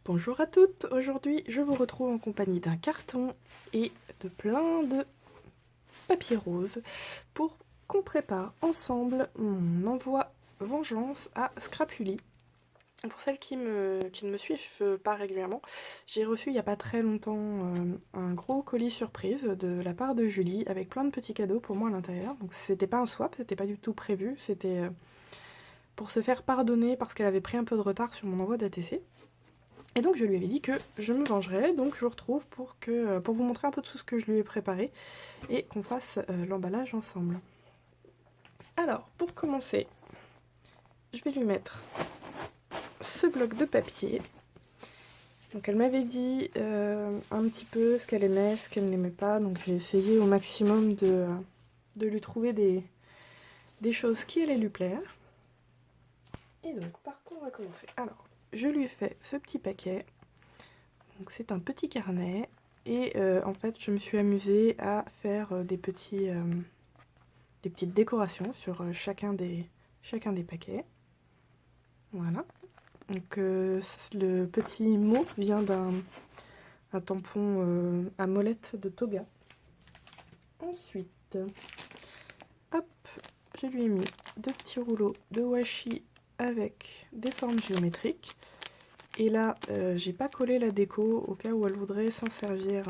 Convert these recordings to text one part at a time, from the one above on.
Bonjour à toutes, aujourd'hui je vous retrouve en compagnie d'un carton et de plein de papier rose pour qu'on prépare ensemble mon envoi vengeance à Scrapuli. Pour celles qui ne me suivent pas régulièrement, j'ai reçu il n'y a pas très longtemps un gros colis surprise de la part de Julie avec plein de petits cadeaux pour moi à l'intérieur. Donc c'était pas un swap, c'était pas du tout prévu, c'était pour se faire pardonner parce qu'elle avait pris un peu de retard sur mon envoi d'ATC. Et donc je lui avais dit que je me vengerais, donc je vous retrouve pour vous montrer un peu tout ce que je lui ai préparé et qu'on fasse l'emballage ensemble. Alors, pour commencer, je vais lui mettre ce bloc de papier. Donc elle m'avait dit un petit peu ce qu'elle aimait, ce qu'elle n'aimait pas, donc j'ai essayé au maximum de lui trouver des choses qui allaient lui plaire. Et donc, par quoi on va commencer? Alors, je lui ai fait ce petit paquet. Donc c'est un petit carnet et en fait je me suis amusée à faire des petites décorations sur chacun des paquets. Voilà. Donc le petit mot vient d'un tampon à molette de Toga. Ensuite, hop, je lui ai mis deux petits rouleaux de washi avec des formes géométriques. Et là, j'ai pas collé la déco au cas où elle voudrait s'en servir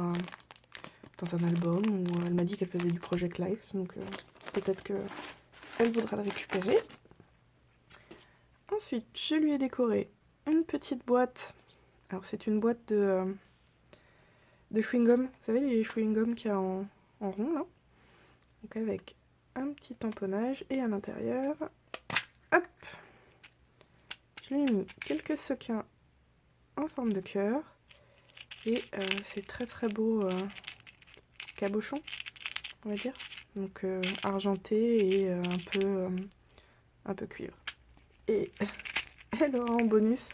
dans un album, ou elle m'a dit qu'elle faisait du Project Life, donc peut-être qu'elle voudra le récupérer. Ensuite, je lui ai décoré une petite boîte. Alors c'est une boîte de chewing-gum, vous savez les chewing-gum qu'il y a en rond là. Donc avec un petit tamponnage et à l'intérieur, hop, je lui ai mis quelques sequins en forme de cœur et c'est très très beau cabochon, on va dire, donc argenté et un peu cuivre. Et elle aura en bonus,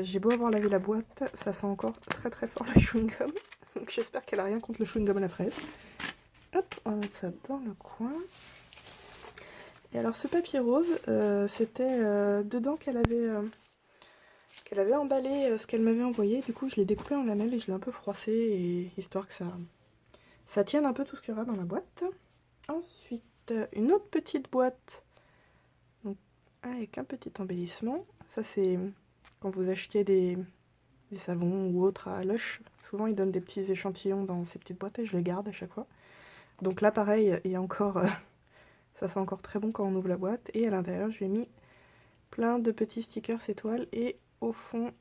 j'ai beau avoir lavé la boîte, ça sent encore très très fort le chewing-gum, donc j'espère qu'elle a rien contre le chewing-gum à la fraise. Hop, on va mettre ça dans le coin. Et alors ce papier rose, c'était dedans qu'elle avait emballé ce qu'elle m'avait envoyé. Du coup je l'ai découpé en lamelles et je l'ai un peu froissé, et histoire que ça tienne un peu tout ce qu'il y aura dans la boîte. Ensuite une autre petite boîte, donc avec un petit embellissement. Ça c'est quand vous achetez des savons ou autres à Lush, souvent ils donnent des petits échantillons dans ces petites boîtes et je les garde à chaque fois. Donc là pareil, il y a encore ça sent encore très bon quand on ouvre la boîte. Et à l'intérieur je lui ai mis plein de petits stickers étoiles et au fond,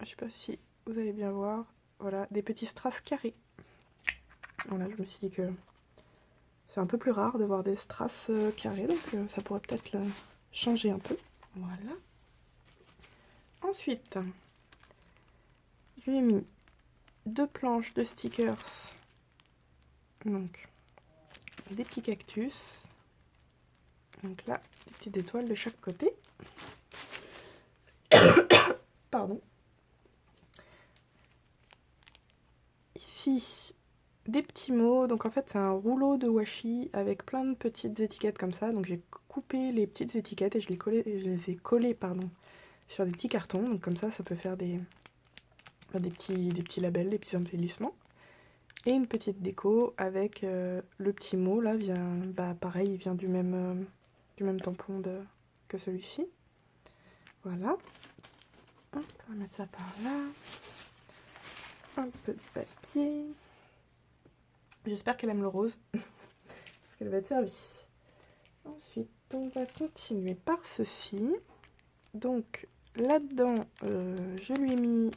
je sais pas si vous allez bien voir, voilà, des petits strass carrés. Voilà, je me suis dit que c'est un peu plus rare de voir des strass carrés, donc ça pourrait peut-être changer un peu. Voilà. Ensuite, je lui ai mis deux planches de stickers, donc des petits cactus, donc là, des petites étoiles de chaque côté. Pardon. Ici, des petits mots, donc en fait c'est un rouleau de washi avec plein de petites étiquettes comme ça, donc j'ai coupé les petites étiquettes et je les ai collées sur des petits cartons, donc comme ça peut faire des petits labels, des petits embellissements. Et une petite déco avec le petit mot là, pareil, il vient du même tampon que celui-ci. Voilà. On va mettre ça par là. Un peu de papier. J'espère qu'elle aime le rose, parce qu'elle va être servie. Ensuite, on va continuer par ceci. Donc là-dedans, je lui ai mis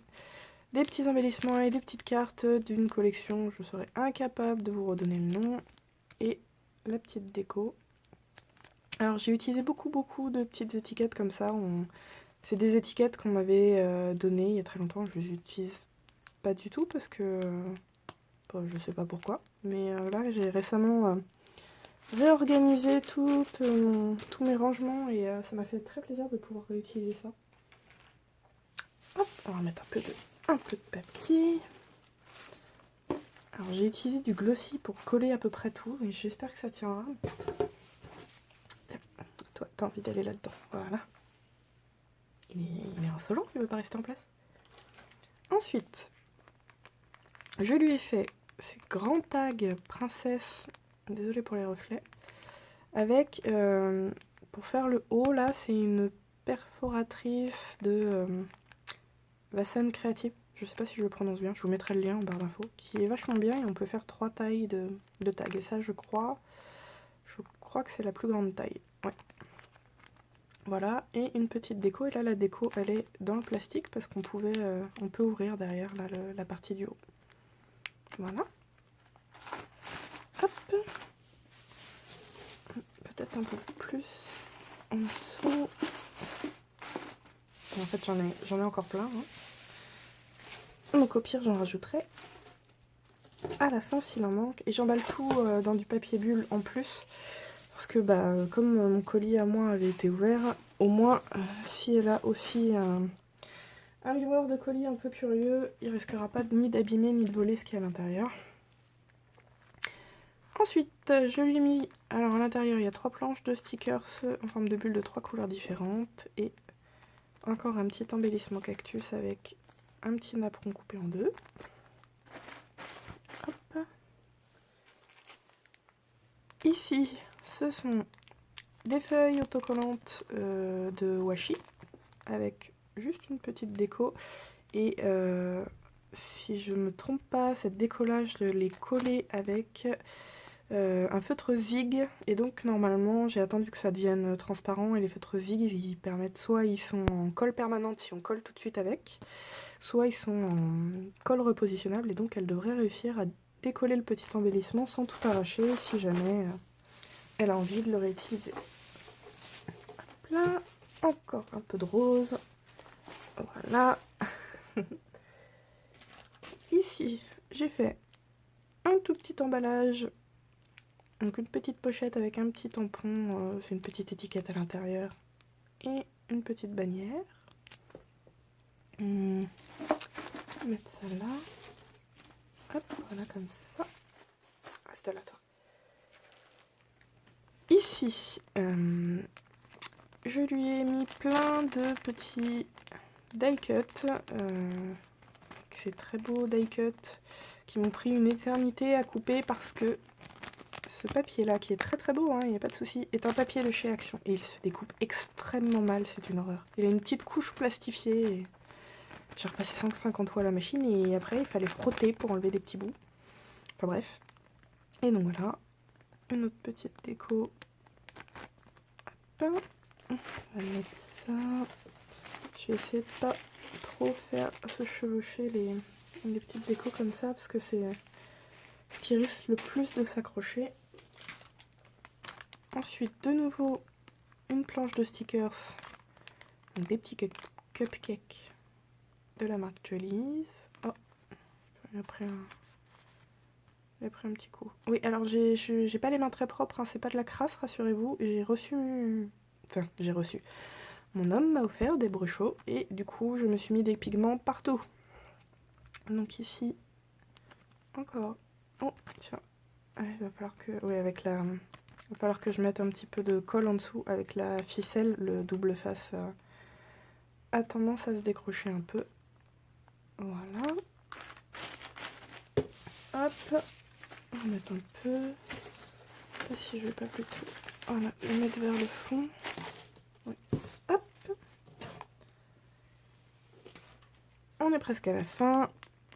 des petits embellissements et des petites cartes d'une collection, je serais incapable de vous redonner le nom, et la petite déco. Alors j'ai utilisé beaucoup de petites étiquettes comme ça, c'est des étiquettes qu'on m'avait données il y a très longtemps, je les utilise pas du tout parce que je sais pas pourquoi, mais là j'ai récemment réorganisé tous mes rangements et ça m'a fait très plaisir de pouvoir réutiliser ça. Hop, on va mettre un peu de papier. Alors j'ai utilisé du glossy pour coller à peu près tout et j'espère que ça tiendra. Toi, t'as envie d'aller là-dedans, voilà. Il est insolent, il veut pas rester en place. Ensuite, je lui ai fait ces grands tags princesse, désolée pour les reflets, avec, pour faire le haut, là, c'est une perforatrice de Vasan Creative, je sais pas si je le prononce bien, je vous mettrai le lien en barre d'infos, qui est vachement bien et on peut faire 3 tailles de tags. Et ça, je crois que c'est la plus grande taille. Ouais. Voilà, et une petite déco. Et là, la déco, elle est dans le plastique parce qu'on pouvait, on peut ouvrir derrière là, la partie du haut. Voilà. Hop. Peut-être un peu plus en dessous. En fait, j'en ai encore plein. Hein. Donc au pire, j'en rajouterai à la fin s'il en manque. Et j'emballe tout dans du papier bulle en plus. Parce que comme mon colis à moi avait été ouvert, au moins si elle a aussi un livreur de colis un peu curieux, il risquera pas ni d'abîmer ni de voler ce qu'il y a à l'intérieur. Ensuite, je lui ai mis, alors à l'intérieur il y a 3 planches de stickers en forme de bulles de 3 couleurs différentes. Et encore un petit embellissement cactus avec un petit napperon coupé en 2. Hop. Ici, ce sont des feuilles autocollantes de washi avec juste une petite déco. Et si je me trompe pas, cette déco-là, je l'ai collée avec un feutre zig. Et donc normalement, j'ai attendu que ça devienne transparent. Et les feutres zig, ils permettent, soit ils sont en colle permanente si on colle tout de suite avec, soit ils sont en colle repositionnable. Et donc elle devrait réussir à décoller le petit embellissement sans tout arracher si jamais elle a envie de le réutiliser. Hop là, encore un peu de rose. Voilà. Ici, j'ai fait un tout petit emballage. Donc une petite pochette avec un petit tampon, c'est une petite étiquette à l'intérieur. Et une petite bannière. On va mettre ça là. Hop, voilà comme ça. Reste là toi. Ici, je lui ai mis plein de petits die cut. Ces très beaux die cut qui m'ont pris une éternité à couper parce que ce papier là, qui est très très beau, hein, il n'y a pas de souci, est un papier de chez Action. Et il se découpe extrêmement mal, c'est une horreur. Il a une petite couche plastifiée. Et j'ai repassé 150 fois à la machine et après il fallait frotter pour enlever des petits bouts. Enfin bref. Et donc voilà, une autre petite déco. Hop. On va mettre ça. Je vais essayer de pas trop faire se chevaucher les petites décos comme ça parce que c'est ce qui risque le plus de s'accrocher. Ensuite, de nouveau, une planche de stickers, donc des petits cupcakes de la marque Jolly's. Oh, j'ai pris un petit coup. Oui, alors j'ai pas les mains très propres, hein, c'est pas de la crasse, rassurez-vous. J'ai reçu. Mon homme m'a offert des bruchots et du coup, je me suis mis des pigments partout. Donc ici, encore. Oh, tiens. Il va falloir que. Oui, avec la. Il va falloir que je mette un petit peu de colle en dessous avec la ficelle, le double face a tendance à se décrocher un peu. Voilà. Hop. On va mettre un peu. Je sais pas si je vais pas plutôt. Voilà, le mettre vers le fond. Oui. Hop. On est presque à la fin.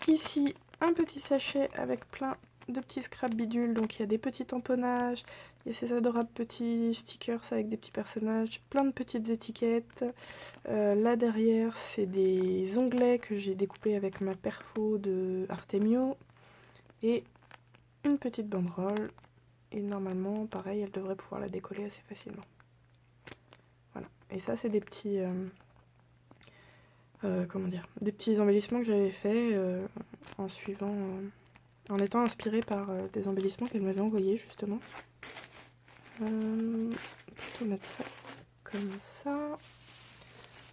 Ici, un petit sachet avec plein de petits scraps bidules. Donc il y a des petits tamponnages, il y a ces adorables petits stickers avec des petits personnages, plein de petites étiquettes. Là derrière, c'est des onglets que j'ai découpés avec ma perfo de Artemio. Et une petite banderole. Et normalement, pareil, elle devrait pouvoir la décoller assez facilement. Voilà. Et ça, c'est des petits... comment dire, des petits embellissements que j'avais fait en suivant, en étant inspirée par des embellissements qu'elle m'avait envoyés justement. Plutôt mettre ça comme ça. Il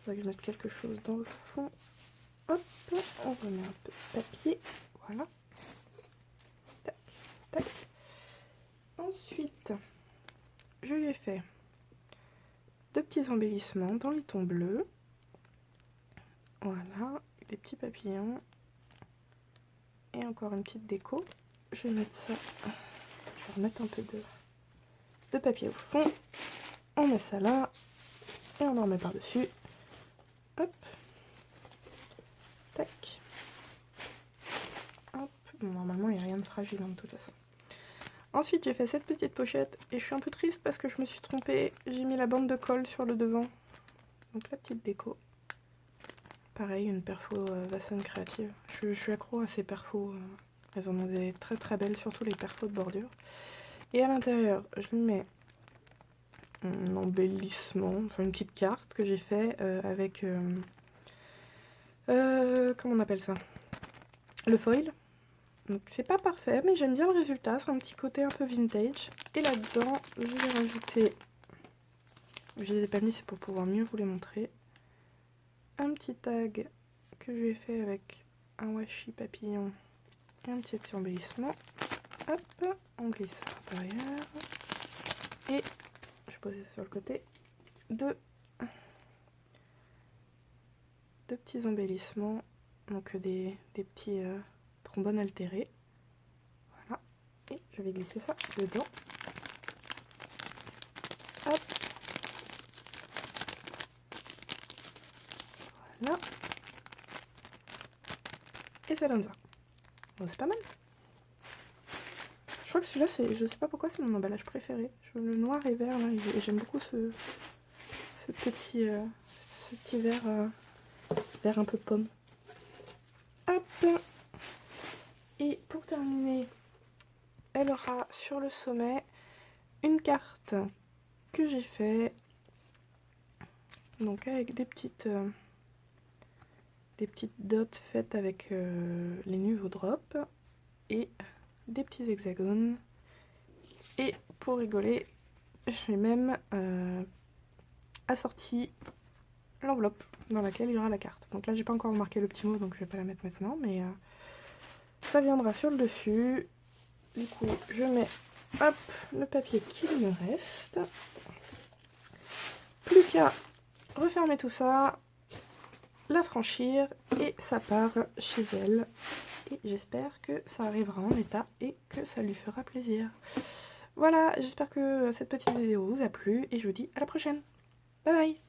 faudrait que je mette quelque chose dans le fond. Hop, on remet un peu de papier. Voilà. Tac, tac. Ensuite, je lui ai fait 2 petits embellissements dans les tons bleus. Voilà, des petits papillons. Et encore une petite déco. Je vais mettre ça. Je vais remettre un peu de papier au fond. On met ça là. Et on en remet par-dessus. Hop. Tac. Hop. Bon, normalement, il n'y a rien de fragile de toute façon. Ensuite, j'ai fait cette petite pochette. Et je suis un peu triste parce que je me suis trompée. J'ai mis la bande de colle sur le devant. Donc la petite déco. Pareil, une perfo Vasson créative. Je suis accro à ces perfos. Elles en ont des très très belles, surtout les perfos de bordure. Et à l'intérieur, je lui mets un embellissement, enfin une petite carte que j'ai fait avec... comment on appelle ça? Le foil. Donc c'est pas parfait, mais j'aime bien le résultat. C'est un petit côté un peu vintage. Et là-dedans, je vais rajouter... Je les ai pas mis, c'est pour pouvoir mieux vous les montrer. Un petit tag que j'ai fait avec un washi papillon et un petit embellissement. Hop, on glisse à l'intérieur. Et je pose ça sur le côté. Deux petits embellissements, donc des petits trombones altérés. Voilà. Et je vais glisser ça dedans. Hop. Voilà. Et ça donne ça. Bon, c'est pas mal. Je crois que celui-là, je sais pas pourquoi, c'est mon emballage préféré. Le noir et vert, là, et j'aime beaucoup ce petit verre, vert un peu pomme. Hop. Et pour terminer, elle aura sur le sommet une carte que j'ai fait, donc avec des petites dots faites avec les Nuvo Drop et des petits hexagones. Et pour rigoler, j'ai même assorti l'enveloppe dans laquelle il y aura la carte. Donc là, j'ai pas encore marqué le petit mot, donc je vais pas la mettre maintenant, mais ça viendra sur le dessus. Du coup, je mets hop le papier qu'il me reste. Plus qu'à refermer tout ça, la franchir et ça part chez elle. Et j'espère que ça arrivera en état et que ça lui fera plaisir. Voilà, j'espère que cette petite vidéo vous a plu et je vous dis à la prochaine. Bye bye!